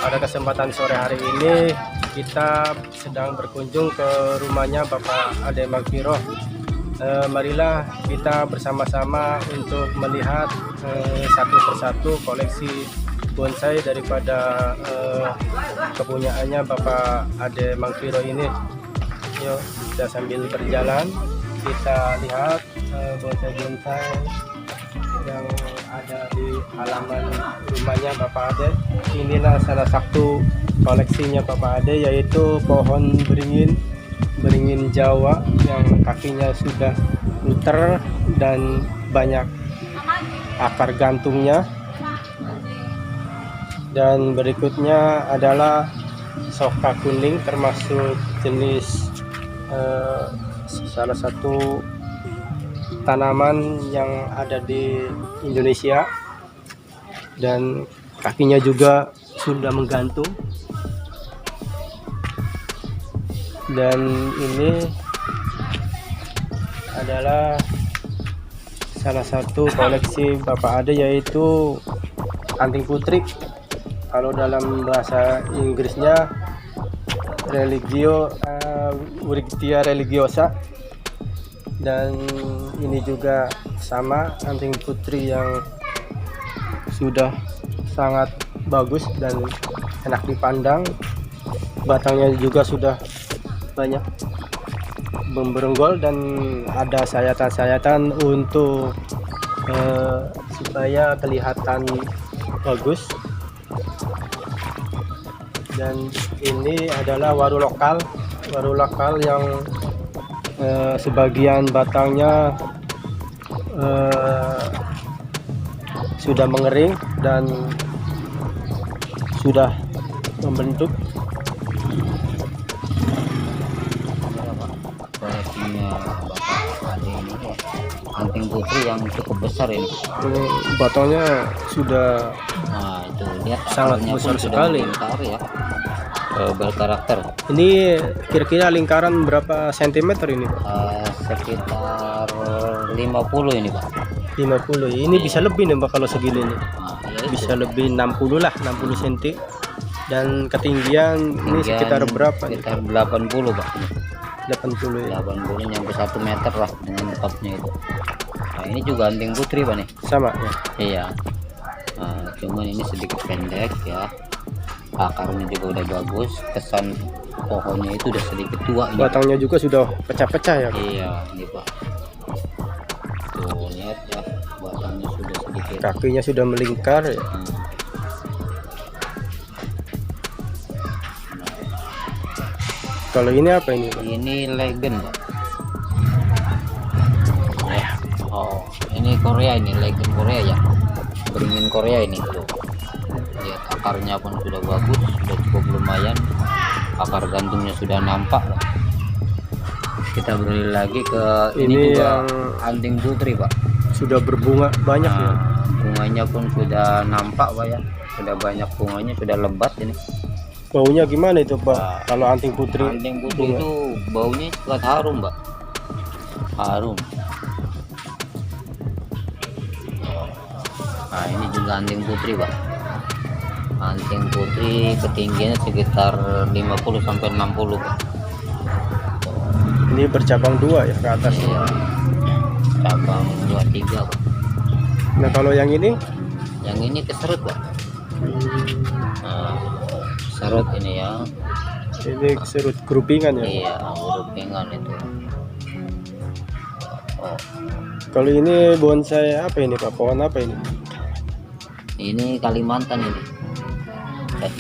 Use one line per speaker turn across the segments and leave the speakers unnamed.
Pada kesempatan sore hari ini kita sedang berkunjung ke rumahnya Bapak Ade Magfiro. Marilah kita bersama-sama untuk melihat satu persatu koleksi bonsai daripada kepunyaannya Bapak Ade Magfiro ini. Yuk kita sambil berjalan kita lihat bonsai-bonsai yang ada di halaman rumahnya Bapak Ade. Inilah salah satu koleksinya Bapak Ade, yaitu pohon beringin Jawa yang kakinya sudah muter dan banyak akar gantungnya. Dan berikutnya adalah soka kuning, termasuk jenis salah satu tanaman yang ada di Indonesia, dan kakinya juga sudah menggantung. Dan ini adalah salah satu koleksi Bapak Ade, yaitu anting putri. Kalau dalam bahasa Inggrisnya Wrigtia religiosa. Dan ini juga sama, anting putri yang sudah sangat bagus dan enak dipandang. Batangnya juga sudah banyak memberenggol dan ada sayatan-sayatan untuk supaya kelihatan bagus. Dan ini adalah waru lokal yang sebagian batangnya sudah mengering dan sudah membentuk.
Koleksinya Bapak Ade ini anting putri yang cukup besar ini.
Batangnya sudah
Itu lihat
sangat
akarnya
besar
pun sudah
sekali
melingkar ya, berkarakter.
Ini kira-kira lingkaran berapa sentimeter ini, Pak?
Sekitar 50 ini, Pak.
50. Ini bisa lebih nih, Pak, kalau segini nih.
Ya itu.
Bisa lebih 60 lah, 60 cm. Dan ketinggian ini sekitar berapa nih?
Sekitar 80, Pak.
80 ya.
80 nyampe 1 meter lah dengan topnya itu. Nah, ini juga anting putri, Pak nih.
Sama ya.
Iya. Cuman ini sedikit pendek ya. Akarnya juga udah bagus, kesan pohonnya itu udah sedikit tua ini.
Batangnya juga sudah pecah-pecah ya, Pak?
Iya, ini Pak. Tuh lihat ya, batangnya sudah sedikit.
Kakinya sudah melingkar ya. Kalau ini apa ini, Pak?
Ini legend, Pak. Oh, ini Korea, ini legend Korea ya. Beringin Korea ini tuh. Lihat akarnya pun sudah bagus, sudah cukup lumayan. Akar gantungnya sudah nampak. Kita beralih lagi ke ini juga
yang
anting putri, Pak.
sudah berbunga banyak ya.
Bunganya pun sudah nampak, Pak ya. Sudah banyak bunganya, sudah lebat ini.
Baunya gimana itu, Pak? Kalau anting putri?
Anting putri
bunga
itu baunya sangat harum, Pak. Harum. Nah, ini juga anting putri, Pak. Anting putri ketinggiannya sekitar 50 sampai 60, Pak.
Ini bercabang dua ya ke atas.
Iya. Cabang 23, Pak.
Nah, kalau yang ini?
Yang ini keserut, Pak. Nah, serut ini ya.
Ini serut kerupingan ya.
Iya, grupingan itu. Oh,
Kalau ini bonsai apa ini, Pak? Pohon apa ini?
ini Kalimantan ini.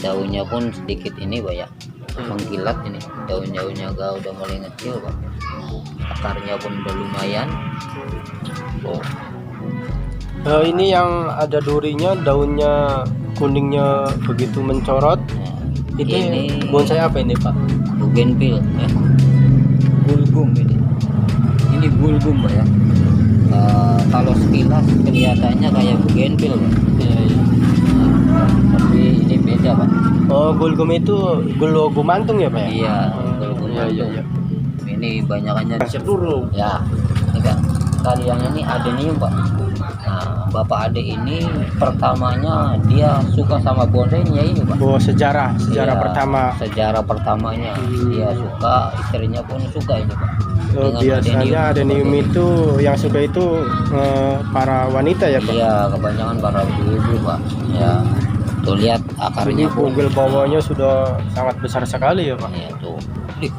Daunnya pun sedikit ini, Pak ya. Mengkilat ini. Daun-daunnya agak udah mulai ngecil, Pak. Akarnya pun udah lumayan. Oh,
Ini yang ada durinya, daunnya kuningnya begitu mencorot.
nah,
Itu
ini
bonsai apa ini, Pak?
Bougainville ya. Bulgum ini. Ini bulgum, Pak ya. Kalau sekilas kelihatannya kayak Bougainville, Pak. Tapi ini beda, Pak.
Oh, gulgum itu gulu gumantung ya, Pak ya?
Iya, bulgum
Iya, iya,
itu.
iya.
Ini banyakannya
Dulu.
ya. Ini kan kali yang ini adenium, Pak. Nah, Nah, Bapak Ade ini pertamanya dia suka sama bonsainya ini, Pak.
Oh, sejarah
Iya,
pertama.
sejarah pertamanya dia suka, istrinya pun suka ini, Pak.
Oh,
Dengan
biasanya adenium itu yang suka itu para wanita ya, Pak?
Iya, kebanyakan para ibu-ibu, Pak. Ya, tuh lihat akarnya
Ini bogel bawahnya sudah sangat besar sekali ya, Pak.
Iya tuh. Ih,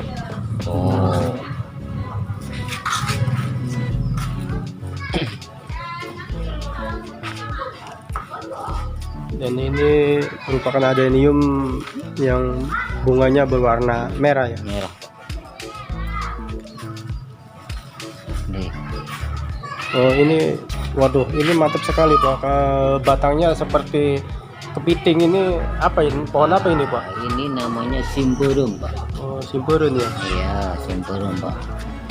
tuh.
Dan ini merupakan adenium yang bunganya berwarna merah ya.
Merah. Nih.
Oh, ini waduh, ini mantap sekali, Pak. Batangnya seperti kepiting. Ini apa ini? Pohon apa ini, Pak?
Ini namanya simperum, Pak.
Oh, simpurun ya.
Iya, simperum, Pak.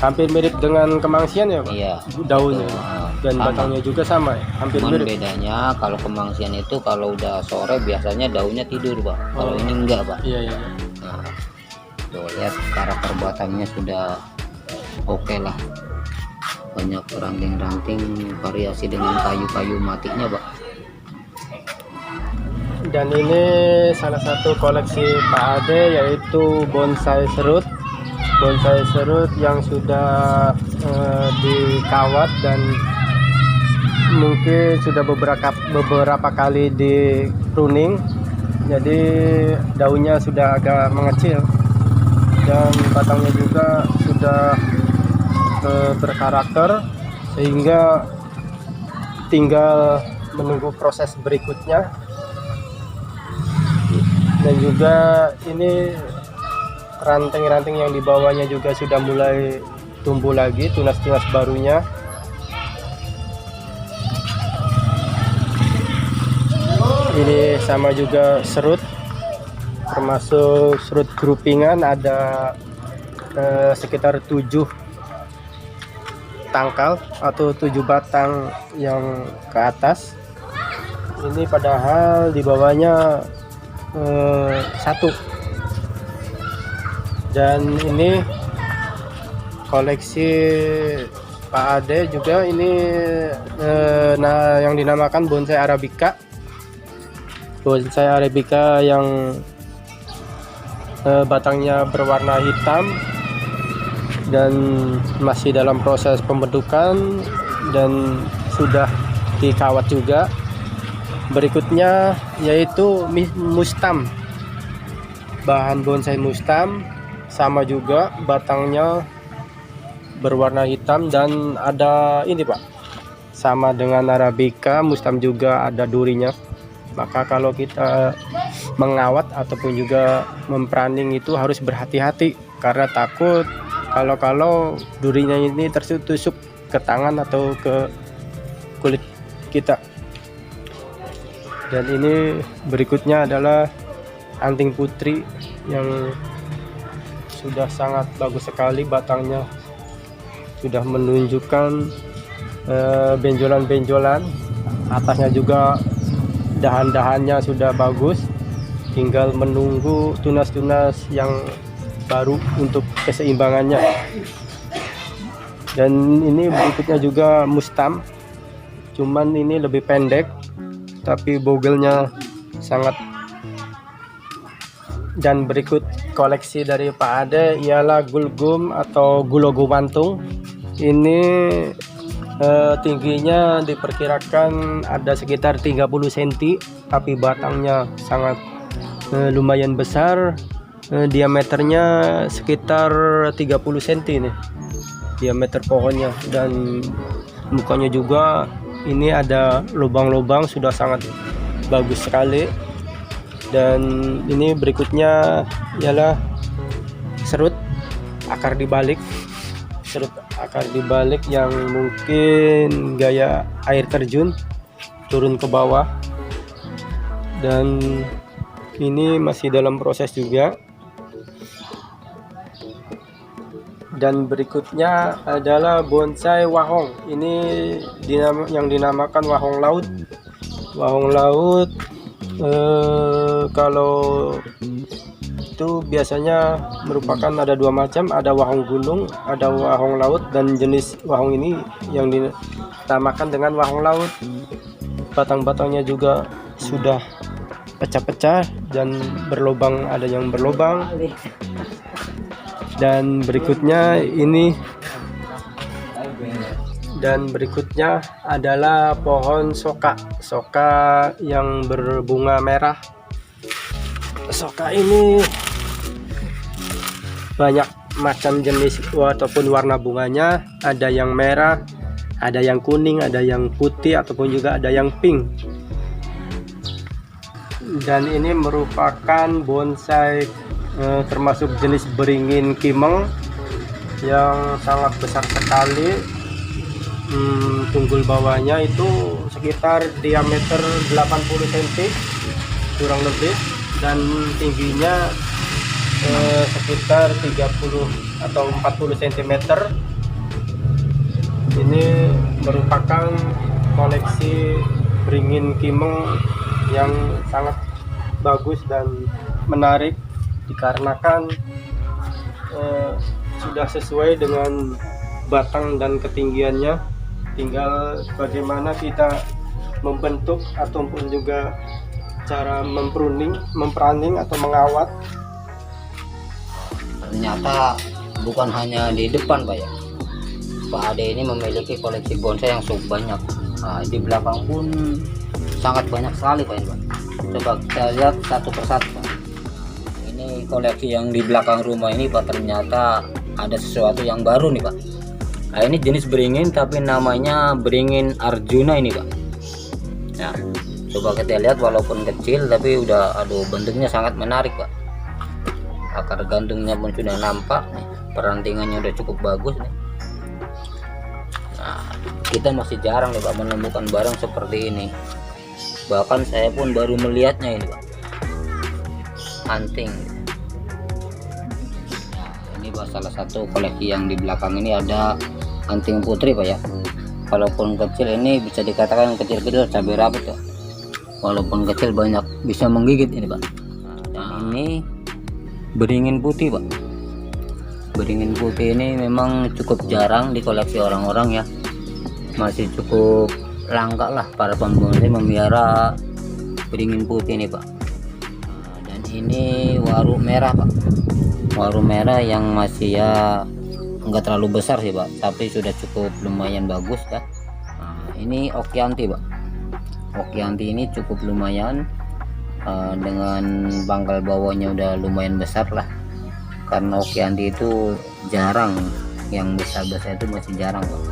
Hampir mirip dengan kemangsian ya, Pak?
Iya.
Daunnya.
Betul.
Dan
Sama.
batangnya juga sama ya? Hampir
Cuman
mirip.
bedanya kalau kemangsian itu kalau udah sore biasanya daunnya tidur, Pak. Kalau
Oh.
ini enggak, Pak.
Iya, iya.
Nah, tuh lihat karakter batangnya sudah oke lah. Banyak ranting-ranting variasi dengan kayu-kayu matinya, Pak.
Dan ini salah satu koleksi Pak Ade, yaitu bonsai serut. Bonsai serut yang sudah dikawat dan mungkin sudah beberapa kali di pruning, jadi daunnya sudah agak mengecil dan batangnya juga sudah berkarakter, sehingga tinggal menunggu proses berikutnya. Dan juga ini ranting-ranting yang di bawahnya juga sudah mulai tumbuh lagi, tunas-tunas barunya. Ini sama juga serut, termasuk serut groupingan, ada sekitar 7 tangkal atau 7 batang yang ke atas. Ini padahal di bawahnya 1. Dan ini koleksi Pak Ade juga, ini nah yang dinamakan bonsai arabica. Bonsai arabica yang batangnya berwarna hitam dan masih dalam proses pembentukan dan sudah dikawat juga. Berikutnya yaitu mustam, bahan bonsai mustam, sama juga batangnya berwarna hitam dan ada ini, Pak, sama dengan arabica, mustam juga ada durinya. Maka kalau kita mengawat ataupun juga mempruning itu harus berhati-hati, karena takut kalau durinya ini tertusuk ke tangan atau ke kulit kita. Dan ini berikutnya adalah anting putri yang sudah sangat bagus sekali, batangnya sudah menunjukkan benjolan-benjolan, atasnya juga dahan-dahannya sudah bagus, tinggal menunggu tunas-tunas yang baru untuk keseimbangannya. Dan ini berikutnya juga mustam, cuman ini lebih pendek tapi bogelnya sangat. Dan berikut koleksi dari Pak Ade ialah gulgum atau gulogumantung. Ini tingginya diperkirakan ada sekitar 30 cm, tapi batangnya sangat lumayan besar. Diameternya sekitar 30 cm nih diameter pohonnya, dan mukanya juga ini ada lubang-lubang, sudah sangat bagus sekali. Dan ini berikutnya ialah serut akar dibalik, serut akar dibalik yang mungkin gaya air terjun turun ke bawah, dan ini masih dalam proses juga. Dan berikutnya adalah bonsai wahong. Ini yang dinamakan wahong laut. Wahong laut kalau itu biasanya merupakan ada dua macam, ada wahong gunung, ada wahong laut, dan jenis wahong ini yang dinamakan dengan wahong laut. Batang-batangnya juga sudah pecah-pecah dan berlubang, ada yang berlubang. Dan berikutnya adalah pohon soka yang berbunga merah. Soka ini banyak macam jenis ataupun warna bunganya, ada yang merah, ada yang kuning, ada yang putih, ataupun juga ada yang pink. Dan ini merupakan bonsai termasuk jenis beringin kimeng yang sangat besar sekali. Tunggul bawahnya itu sekitar diameter 80 cm kurang lebih, dan tingginya sekitar 30 atau 40 cm. Ini merupakan koleksi beringin kimeng yang sangat bagus dan menarik, dikarenakan sudah sesuai dengan batang dan ketinggiannya. Tinggal bagaimana kita membentuk ataupun juga cara mempruning atau mengawat.
Ternyata bukan hanya di depan Pak ya, Pak Ade ini memiliki koleksi bonsai yang cukup banyak. Nah, di belakang pun sangat banyak sekali Pak ya, Pak. Coba kita lihat satu persatu Pak. Ini koleksi yang di belakang rumah ini Pak, ternyata ada sesuatu yang baru nih Pak. Nah, ini jenis beringin tapi namanya beringin Arjuna ini Pak. Nah, coba kita lihat, walaupun kecil tapi udah bentuknya sangat menarik Pak. Akar gantungnya pun sudah nampak nih, perantingannya udah cukup bagus nih. Nah, kita masih jarang nih Pak menemukan barang seperti ini. Bahkan saya pun baru melihatnya ini Pak. Anting. Nah, ini Pak, salah satu koleksi yang di belakang ini ada anting putri Pak ya. Walaupun kecil, ini bisa dikatakan kecil-kecil cabai rawit Pak. Walaupun kecil banyak bisa menggigit ini Pak. Nah, ini beringin putih Pak. Beringin putih ini memang cukup jarang di koleksi orang-orang ya. Masih cukup langka lah para pembonsai memelihara beringin putih ini Pak. Dan ini waru merah Pak. Waru merah yang masih ya enggak terlalu besar sih Pak, tapi sudah cukup lumayan bagus ya. Nah, ini Okianti Pak. Okianti ini cukup lumayan, dengan pangkal bawahnya udah lumayan besar lah, karena Okianti itu jarang, yang besar-besar itu masih jarang Pak.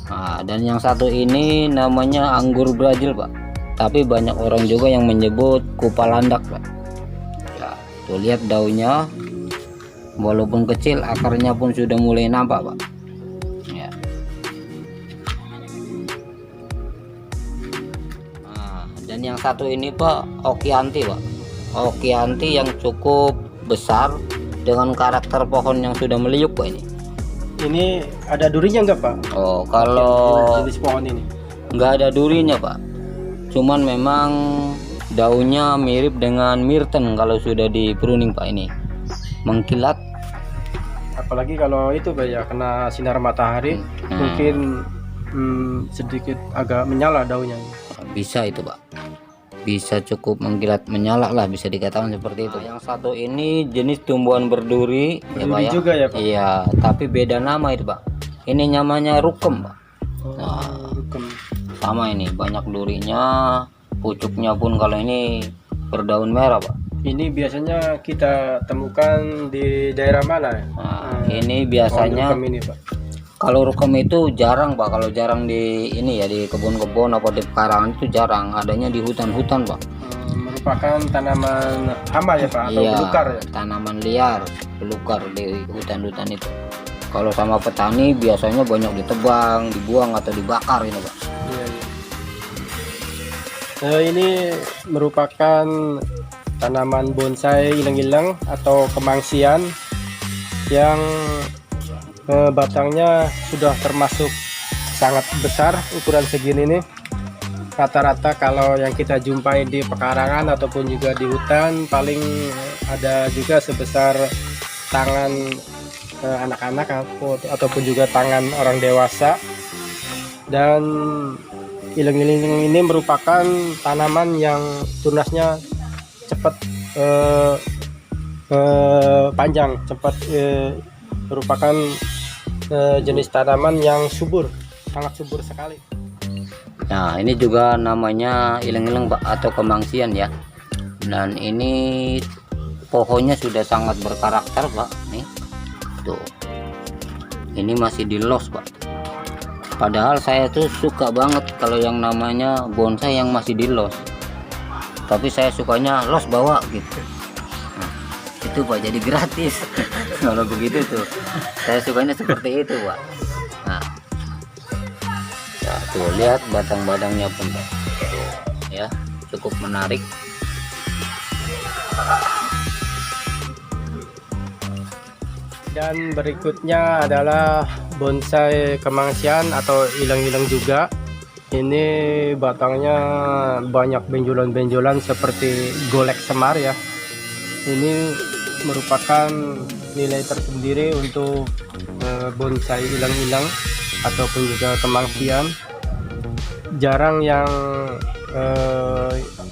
Nah, dan yang satu ini namanya anggur Brazil Pak, tapi banyak orang juga yang menyebut kupalandak Pak. Ya, tuh lihat daunnya, walaupun kecil akarnya pun sudah mulai nampak Pak ya. Nah, dan yang satu ini Pak, Okianti Pak. Okianti yang cukup besar dengan karakter pohon yang sudah meliuk Pak ini.
Ini ada durinya enggak Pak?
Oh, kalau
jenis pohon ini
nggak ada durinya Pak, cuman memang daunnya mirip dengan myrten kalau sudah di pruning Pak, ini mengkilat.
Apalagi kalau itu Pak ya, kena sinar matahari mungkin sedikit agak menyala daunnya.
Bisa itu Pak, bisa cukup mengkilat menyala lah, bisa dikatakan seperti itu. Yang satu ini jenis tumbuhan berduri ya Pak ya.
Juga ya Pak?
Iya, tapi beda nama itu Pak. Ini namanya rukem Pak. Nah,
rukem.
Sama ini, banyak durinya, pucuknya pun kalau ini berdaun merah Pak.
Ini biasanya kita temukan di daerah mana ya?
Nah, ini biasanya
rukem ini Pak.
Kalau rukem itu jarang Pak, kalau jarang di ini ya, di kebun-kebun apa di pekarangan itu jarang, adanya di hutan-hutan Pak.
Merupakan tanaman hama ya Pak, atau
iya,
belukar ya?
Tanaman liar, belukar di hutan-hutan itu. Kalau sama petani biasanya banyak ditebang, dibuang atau dibakar ini Pak.
Iya, iya. Ini merupakan tanaman bonsai ilang-ilang atau kemangsian yang batangnya sudah termasuk sangat besar, ukuran segini nih. rata-rata kalau yang kita jumpai di pekarangan ataupun juga di hutan paling ada juga sebesar tangan anak-anak ataupun juga tangan orang dewasa. Dan iling-iling ini merupakan tanaman yang tunasnya cepat panjang, cepat, merupakan jenis tanaman yang subur, sangat subur sekali.
Nah, ini juga namanya ileng-ileng Pak, atau kemangsian ya. Dan ini pohonnya sudah sangat berkarakter Pak. Nih, tuh. Ini masih di los Pak. Padahal saya tuh suka banget kalau yang namanya bonsai yang masih di los. Tapi saya sukanya los bawa gitu. Nah, itu Pak, jadi gratis. Kalau begitu tuh, saya sukanya seperti itu Pak. Nah, ya, tuh lihat batang-batangnya pun Pak. Tuh, ya cukup menarik.
Dan berikutnya adalah bonsai kemangsian atau ilang-ilang juga. Ini batangnya banyak benjolan-benjolan seperti golek semar ya. Ini merupakan nilai tersendiri untuk bonsai ilang-ilang ataupun juga kemangsian. Jarang yang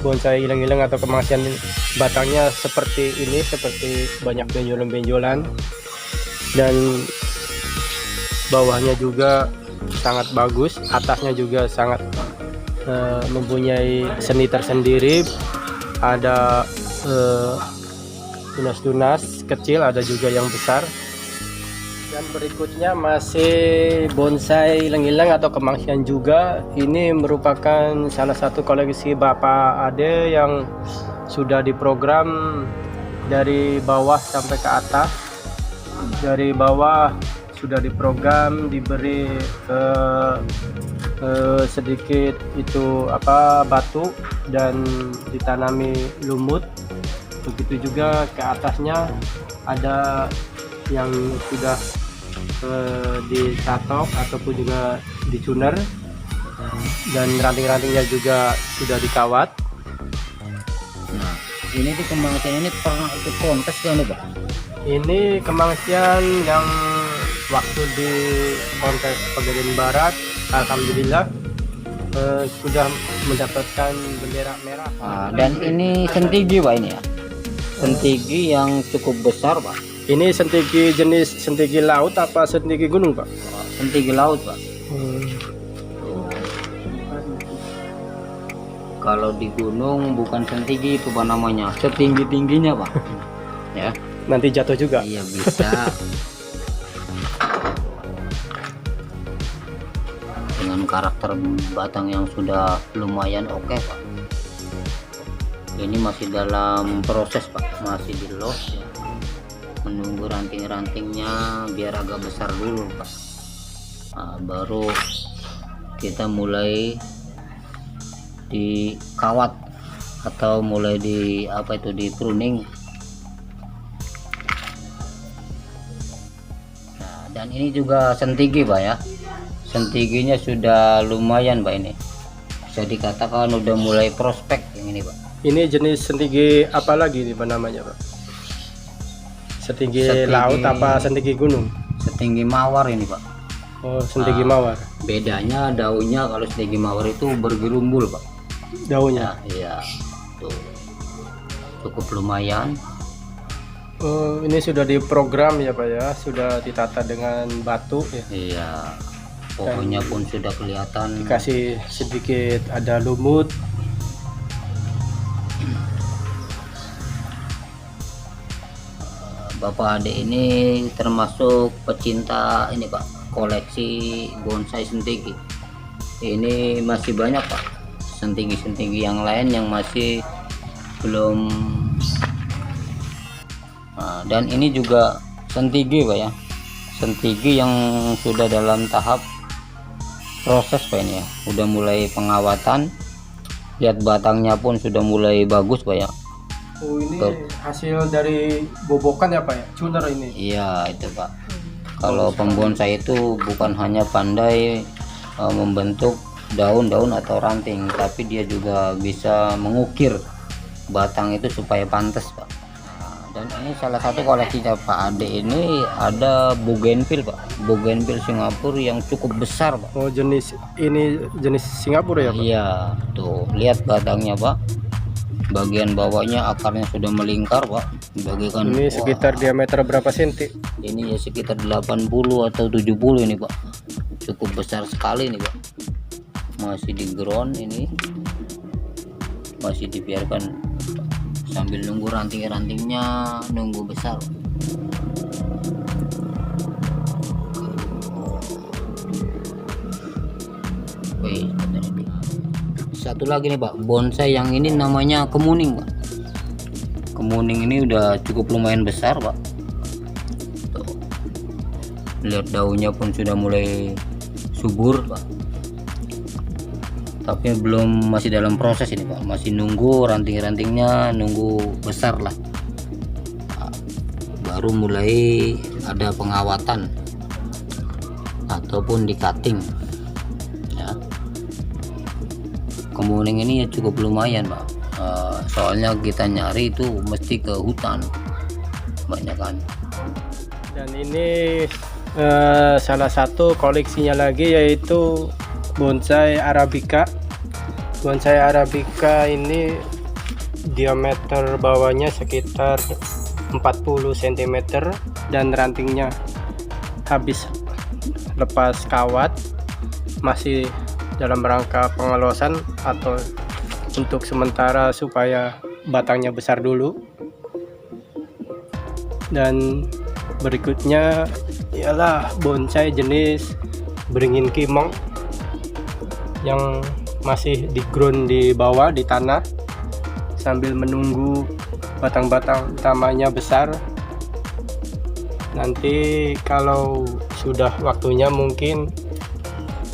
bonsai ilang-ilang atau kemangsian batangnya seperti ini, seperti banyak benjolan-benjolan, dan bawahnya juga sangat bagus, atasnya juga sangat mempunyai seni tersendiri. Ada tunas-tunas kecil, ada juga yang besar. Dan berikutnya masih bonsai ilang-ilang atau kemangsian juga. Ini merupakan salah satu koleksi Bapak Ade yang sudah diprogram dari bawah sampai ke atas. Dari bawah sudah diprogram, diberi sedikit itu batu dan ditanami lumut. Begitu juga ke atasnya ada yang sudah dicatok ataupun juga dicuner, dan ranting-rantingnya juga sudah dikawat.
Nah, ini di kemangsian ini pernah ikut kontes kan Pak?
Ini kemangsian yang waktu di kontes Pegadaian Barat, alhamdulillah sudah mendapatkan bendera merah.
Dan ini sentigi Pak, ini ya, sentigi yang cukup besar Pak.
Ini sentigi jenis sentigi laut apa sentigi gunung Pak?
Sentigi laut Pak. Kalau di gunung bukan sentigi itu Pak, namanya setinggi-tingginya Pak. Ya,
Nanti jatuh juga.
iya bisa. Dengan karakter batang yang sudah lumayan oke Pak. Ini masih dalam proses Pak, masih di los ya. Menunggu ranting-rantingnya biar agak besar dulu Pak. Nah, baru kita mulai dikawat atau mulai di di pruning. Nah, dan ini juga sentigi Pak ya. Sentiginya sudah lumayan Pak, ini bisa dikatakan udah mulai prospek yang ini Pak.
Ini jenis sentigi apa lagi nih Pak namanya Pak? Sentigi laut apa sentigi gunung?
Sentigi mawar ini Pak.
Oh, sentigi mawar.
Bedanya daunnya, kalau sentigi mawar itu bergerumbul Pak.
Daunnya.
Nah, iya. Tuh. Cukup lumayan.
Oh, ini sudah diprogram ya Pak ya, sudah ditata dengan batu ya.
Iya. Pohonnya pun sudah kelihatan.
Dikasih sedikit ada lumut.
Bapak Ade ini termasuk pecinta ini Pak, koleksi bonsai sentigi. Ini masih banyak Pak, sentigi-sentigi yang lain yang masih belum. Nah, dan ini juga sentigi Pak ya, sentigi yang sudah dalam tahap proses Pak ini ya, udah mulai pengawatan. Lihat batangnya pun sudah mulai bagus Pak ya.
Oh, ini hasil dari bobokan ya Pak ya, cuner ini.
Iya itu Pak. Kalau pembonsai itu bukan hanya pandai membentuk daun-daun atau ranting, tapi dia juga bisa mengukir batang itu supaya pantas, Pak. Nah, dan ini salah satu koleksinya Pak Ade ini ada bougainville, Pak. Bougainville Singapura yang cukup besar, Pak.
Oh, jenis ini jenis Singapura ya, Pak?
Iya, tuh lihat batangnya, Pak. Bagian bawahnya akarnya sudah melingkar, Pak. Bagaikan
Ini sekitar diameter berapa senti?
ini ya sekitar 80 atau 70 ini, Pak. Cukup besar sekali ini, Pak. Masih di ground ini, masih dibiarkan sambil nunggu ranting-rantingnya nunggu besar. Wih, satu lagi nih, Pak, bonsai yang ini namanya kemuning, Pak. Kemuning ini udah cukup lumayan besar, Pak. Tuh. Lihat daunnya pun sudah mulai subur, Pak. Tapi belum, masih dalam proses ini, Pak. Masih nunggu ranting-rantingnya nunggu besar lah. Nah, baru mulai ada pengawatan ataupun di cutting. Ya. Kemuning ini ya cukup lumayan, Pak. Soalnya kita nyari itu mesti ke hutan banyak kan.
Dan ini salah satu koleksinya lagi yaitu bonsai arabica. Bonsai arabica ini diameter bawahnya sekitar 40 cm dan rantingnya habis lepas kawat, masih dalam rangka pengelosan atau untuk sementara supaya batangnya besar dulu. Dan berikutnya ialah bonsai jenis beringin kimong yang masih di ground di bawah di tanah sambil menunggu batang-batang utamanya besar. Nanti kalau sudah waktunya mungkin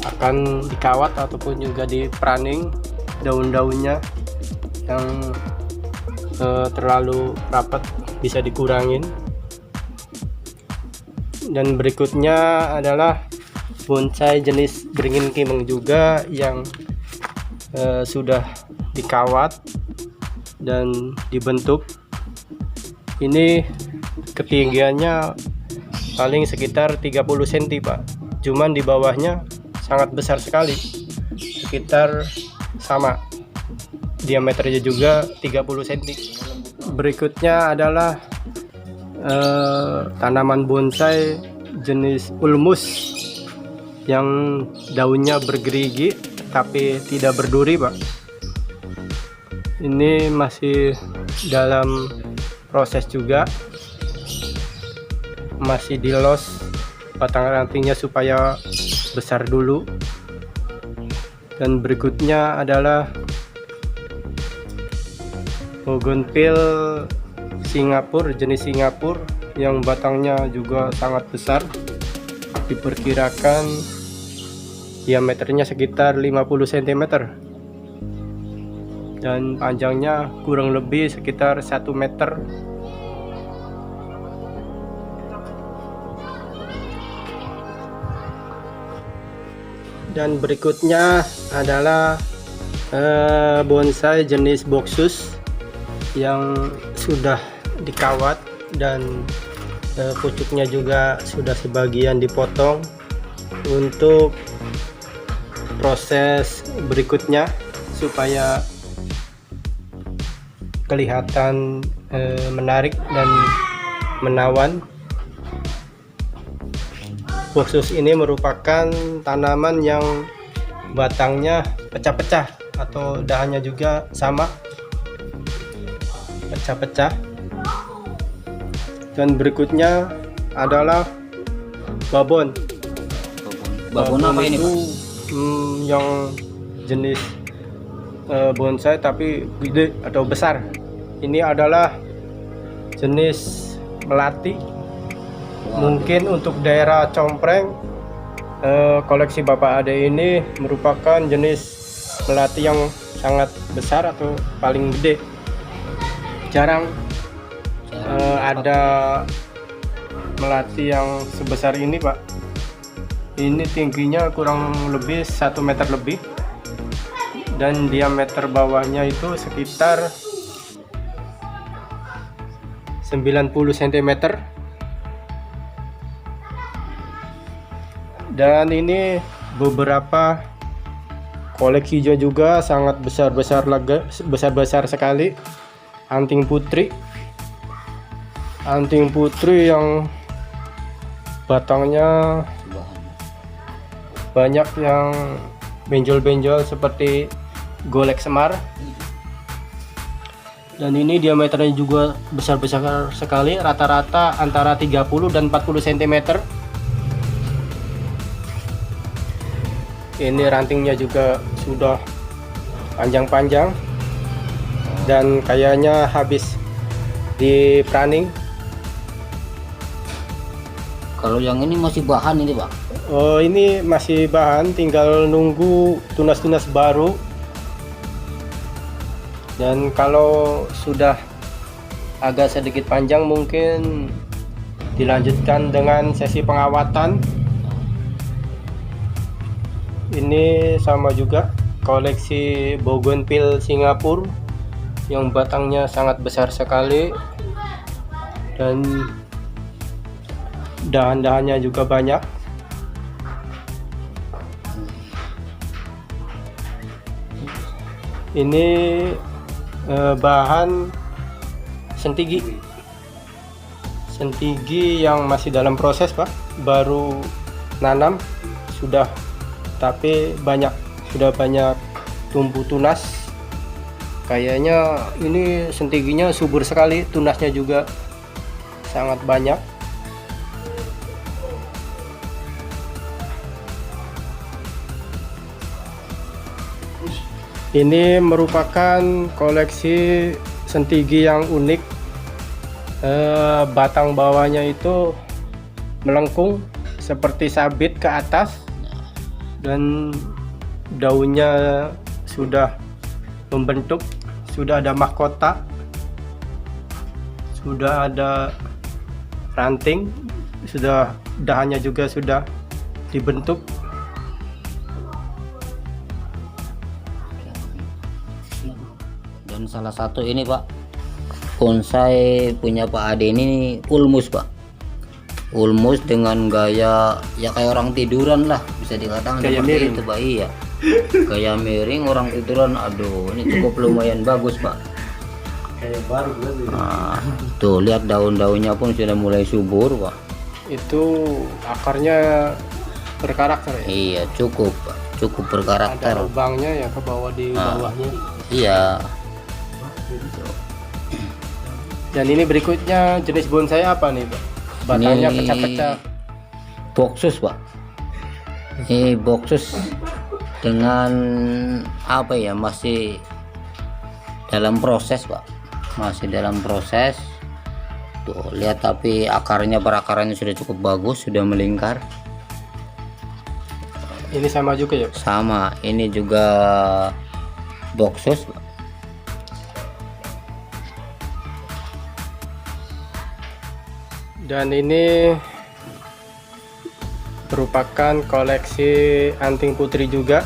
akan dikawat ataupun juga di pruning daun-daunnya yang terlalu rapat bisa dikurangin. Dan berikutnya adalah bonsai jenis beringin kimeng juga yang sudah dikawat dan dibentuk. Ini ketinggiannya paling sekitar 30 cm, Pak. Cuman di bawahnya sangat besar sekali, sekitar sama diameternya juga 30 cm. Berikutnya adalah tanaman bonsai jenis ulmus yang daunnya bergerigi tapi tidak berduri, Pak. Ini masih dalam proses juga, masih dilos batang rantingnya supaya besar dulu. Dan berikutnya adalah bougainville Singapura, jenis Singapura yang batangnya juga sangat besar, diperkirakan diameternya sekitar 50 cm dan panjangnya kurang lebih sekitar 1 meter. Dan berikutnya adalah bonsai jenis boxus yang sudah dikawat dan pucuknya juga sudah sebagian dipotong untuk proses berikutnya supaya kelihatan menarik dan menawan. Boxus ini merupakan tanaman yang batangnya pecah-pecah atau dahannya juga sama pecah-pecah. Dan berikutnya adalah babon.
Babon apa ini, Pak?
Yang jenis bonsai tapi gede atau besar. Ini adalah jenis melati. Mungkin untuk daerah Compreng, koleksi Bapak Ade ini merupakan jenis melati yang sangat besar atau paling gede. Jarang ada melati yang sebesar ini, Pak. Ini tingginya kurang lebih 1 meter lebih. dan diameter bawahnya itu sekitar 90 cm. Dan ini beberapa koleksinya juga sangat besar sekali. Anting putri yang batangnya banyak yang benjol-benjol seperti golek semar. Dan ini diameternya juga besar-besar sekali, rata-rata antara 30 dan 40 cm. Ini rantingnya juga sudah panjang-panjang dan kayaknya habis di pruning.
Kalau yang ini masih bahan ini Pak?
Oh, ini masih bahan, tinggal nunggu tunas-tunas baru. Dan kalau sudah agak sedikit panjang mungkin dilanjutkan dengan sesi pengawatan. Ini sama juga koleksi bougainville Singapura yang batangnya sangat besar sekali dan dahan-dahannya juga banyak. Ini bahan sentigi yang masih dalam proses Pak, baru nanam sudah, tapi sudah banyak tumbuh tunas. Kayaknya ini sentiginya subur sekali, tunasnya juga sangat banyak. Ini merupakan koleksi sentigi yang unik. Batang bawahnya itu melengkung seperti sabit ke atas dan daunnya sudah membentuk, sudah ada mahkota, sudah ada ranting, sudah dahannya juga sudah dibentuk.
Dan salah satu ini Pak, bonsai punya Pak Ade ini ulmus Pak. Ulmus dengan gaya ya kayak orang tiduran lah, bisa dikatakan
gaya
seperti
miring
itu Pak. Iya, gaya miring orang tiduran. Aduh, ini cukup lumayan bagus Pak.
Kayak baru gitu.
Nah, tuh lihat daun-daunnya pun sudah mulai subur Pak.
Itu akarnya berkarakter ya?
Iya, cukup Pak, cukup berkarakter.
Ada lubangnya ya ke bawah, di bawahnya.
Iya.
Dan ini berikutnya jenis bonsai apa nih Pak? Batangnya
Ini
pecah-pecah.
Boxus Pak. Ini boxus dengan apa ya, masih dalam proses Pak, masih dalam proses. Tuh lihat, tapi perakarannya sudah cukup bagus, sudah melingkar.
Ini sama juga ya Pak?
Sama, ini juga boxus Pak.
Dan ini merupakan koleksi anting putri juga,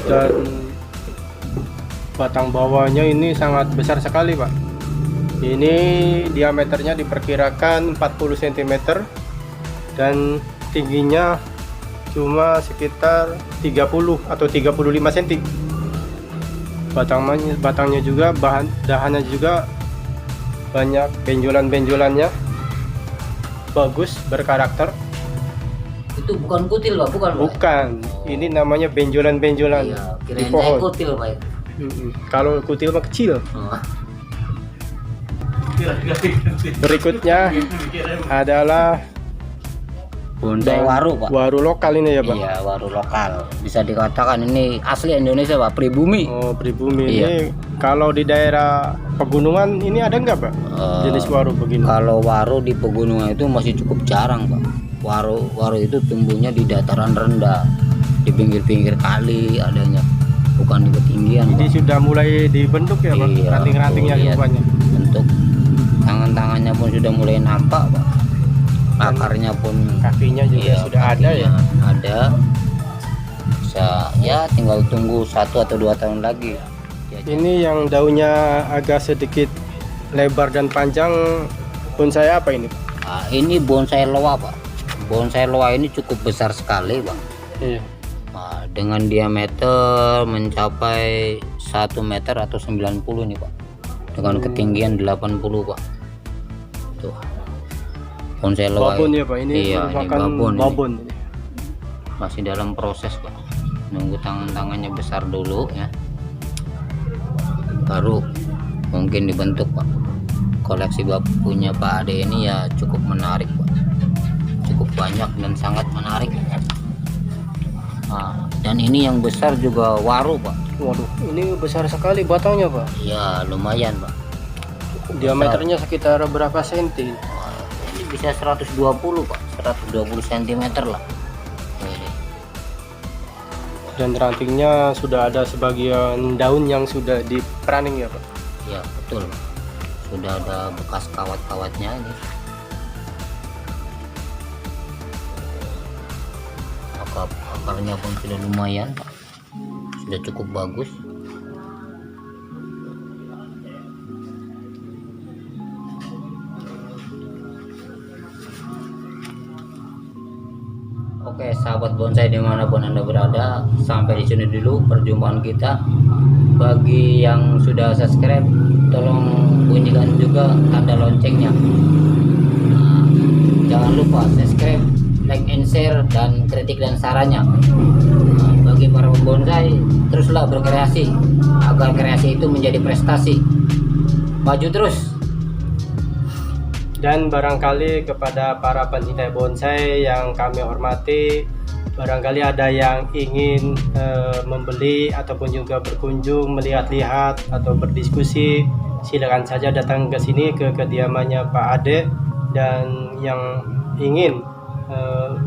dan batang bawahnya ini sangat besar sekali Pak. Ini diameternya diperkirakan 40 cm dan tingginya cuma sekitar 30 atau 35 cm. Batangnya juga, dahannya juga banyak benjolan-benjolannya, bagus, berkarakter.
Itu bukan kutil Pak, bukan Pak?
Bukan, ini namanya benjolan-benjolan
Iya,
di
kirain
pohon.
kutil Pak.
Kalau kutil mah kecil.
Oh.
Berikutnya adalah
Bonsai waru Pak.
waru lokal ini ya Pak?
Iya, waru lokal. Bisa dikatakan ini asli Indonesia Pak, pribumi.
Oh, pribumi.
Iya.
Ini kalau di daerah pegunungan ini ada nggak Pak jenis waru begini?
Kalau waru di pegunungan itu masih cukup jarang Pak. Waru itu tumbuhnya di dataran rendah, di pinggir-pinggir kali adanya, bukan di ketinggian
Ini
Pak.
sudah mulai dibentuk ya Pak?
Iya,
Ranting-rantingnya
tuh, lihat.
rupanya.
Bentuk tangannya pun sudah mulai nampak Pak. Akarnya pun
Kakinya juga
iya,
sudah ada ya?
kakinya ada. bisa ya tinggal tunggu 1 atau 2 tahun lagi. Ya,
Ini yang daunnya agak sedikit lebar dan panjang, bonsai apa ini?
nah, ini bonsai loa Pak. Bonsai loa ini cukup besar sekali Pak.
Iya.
Nah, dengan diameter mencapai 1 meter atau 90 nih Pak, dengan ketinggian 80 Pak. Tuh bonsai loa
Babon ya Pak, ini
iya,
merupakan
ini babon,
babon.
ini. Masih dalam proses Pak, nunggu tangannya besar dulu ya, baru mungkin dibentuk Pak. Koleksi punya Pak Ade ini ya cukup menarik Pak, cukup banyak dan sangat menarik. Nah, dan ini yang besar juga waru Pak.
Waduh, ini besar sekali batangnya Pak.
Ya lumayan Pak.
Diameternya sekitar berapa senti?
Wah, ini bisa 120 Pak, 120 cm lah. Ini.
Dan rantingnya sudah ada sebagian daun yang sudah diperaning ya Pak.
Ya betul Pak. Sudah ada bekas kawat-kawatnya ini. Akarnya pun sudah lumayan Pak, sudah cukup bagus. Oke sahabat bonsai dimanapun Anda berada, sampai di sini dulu perjumpaan kita. Bagi yang sudah subscribe, tolong bunyikan juga tanda loncengnya. Nah, jangan lupa subscribe, like and share, dan kritik dan sarannya. Nah, bagi para pembonsai, teruslah berkreasi agar kreasi itu menjadi prestasi. Maju terus.
Dan barangkali kepada para pencinta bonsai yang kami hormati, barangkali ada yang ingin membeli ataupun juga berkunjung, melihat-lihat atau berdiskusi, silakan saja datang ke sini ke kediamannya Pak Ade. Dan yang ingin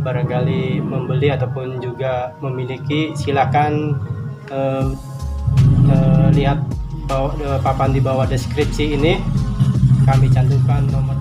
barangkali membeli ataupun juga memiliki, silakan lihat papan di bawah deskripsi ini, kami cantumkan nomor